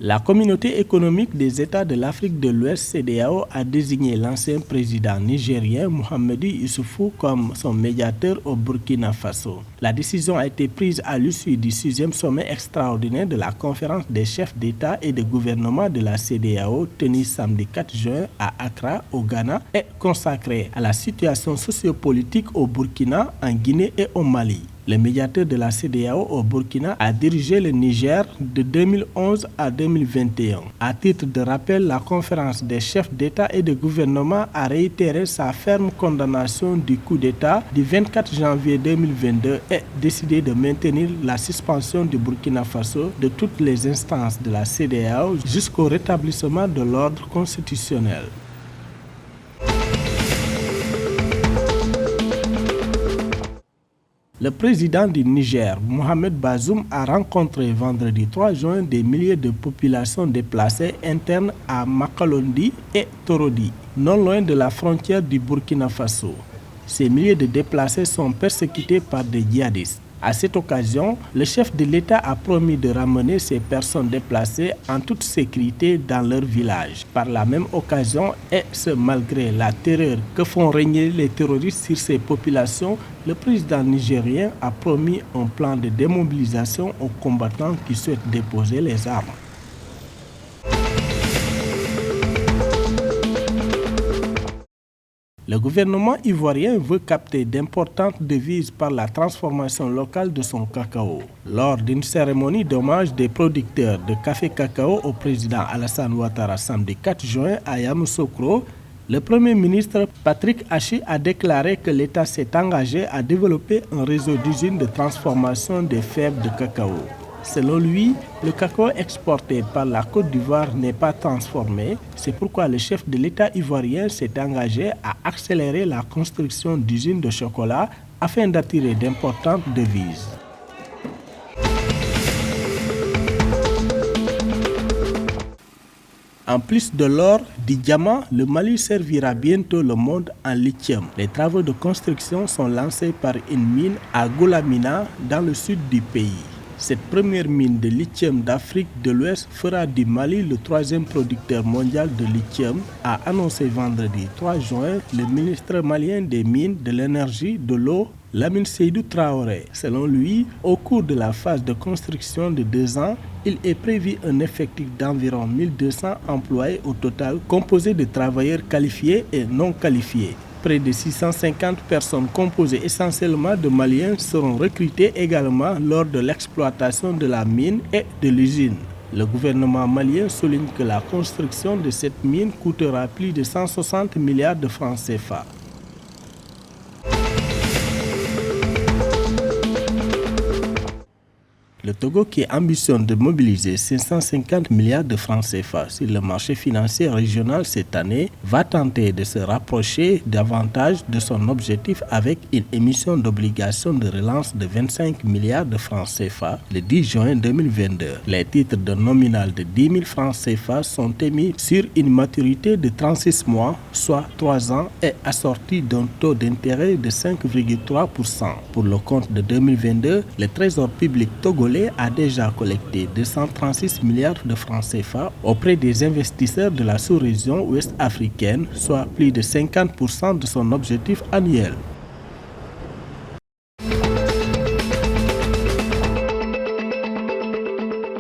La communauté économique des États de l'Afrique de l'Ouest, CEDEAO, a désigné l'ancien président nigérien Mahamadou Issoufou comme son médiateur au Burkina Faso. La décision a été prise à l'issue du 6e sommet extraordinaire de la conférence des chefs d'État et de gouvernement de la CEDEAO tenu samedi 4 juin à Accra, au Ghana, et consacré à la situation sociopolitique au Burkina, en Guinée et au Mali. Le médiateur de la CEDEAO au Burkina a dirigé le Niger de 2011 à 2021. À titre de rappel, la conférence des chefs d'État et de gouvernement a réitéré sa ferme condamnation du coup d'État du 24 janvier 2022 et décidé de maintenir la suspension du Burkina Faso de toutes les instances de la CEDEAO jusqu'au rétablissement de l'ordre constitutionnel. Le président du Niger, Mohamed Bazoum, a rencontré vendredi 3 juin des milliers de populations déplacées internes à Makalondi et Torodi, non loin de la frontière du Burkina Faso. Ces milliers de déplacés sont persécutés par des djihadistes. À cette occasion, le chef de l'État a promis de ramener ces personnes déplacées en toute sécurité dans leur village. Par la même occasion, et ce malgré la terreur que font régner les terroristes sur ces populations, le président nigérien a promis un plan de démobilisation aux combattants qui souhaitent déposer les armes. Le gouvernement ivoirien veut capter d'importantes devises par la transformation locale de son cacao. Lors d'une cérémonie d'hommage des producteurs de café-cacao au président Alassane Ouattara samedi 4 juin à Yamoussoukro, le Premier ministre Patrick Achi a déclaré que l'État s'est engagé à développer un réseau d'usines de transformation des fèves de cacao. Selon lui, le cacao exporté par la Côte d'Ivoire n'est pas transformé. C'est pourquoi le chef de l'État ivoirien s'est engagé à accélérer la construction d'usines de chocolat afin d'attirer d'importantes devises. En plus de l'or, du diamant, le Mali servira bientôt le monde en lithium. Les travaux de construction sont lancés par une mine à Goulamina, dans le sud du pays. Cette première mine de lithium d'Afrique de l'Ouest fera du Mali le 3e producteur mondial de lithium, a annoncé vendredi 3 juin le ministre malien des Mines, de l'Énergie, de l'Eau, Lamine Seydou Traoré. Selon lui, au cours de la phase de construction de 2 ans, il est prévu un effectif d'environ 1200 employés au total, composé de travailleurs qualifiés et non qualifiés. Près de 650 personnes composées essentiellement de Maliens seront recrutées également lors de l'exploitation de la mine et de l'usine. Le gouvernement malien souligne que la construction de cette mine coûtera plus de 160 milliards de francs CFA. Le Togo, qui ambitionne de mobiliser 550 milliards de francs CFA sur le marché financier régional cette année, va tenter de se rapprocher davantage de son objectif avec une émission d'obligations de relance de 25 milliards de francs CFA le 10 juin 2022. Les titres de nominal de 10 000 francs CFA sont émis sur une maturité de 36 mois, soit 3 ans, et assortis d'un taux d'intérêt de 5,3%. Pour le compte de 2022, le Trésor public togolais a déjà collecté 236 milliards de francs CFA auprès des investisseurs de la sous-région ouest africaine, soit plus de 50% de son objectif annuel.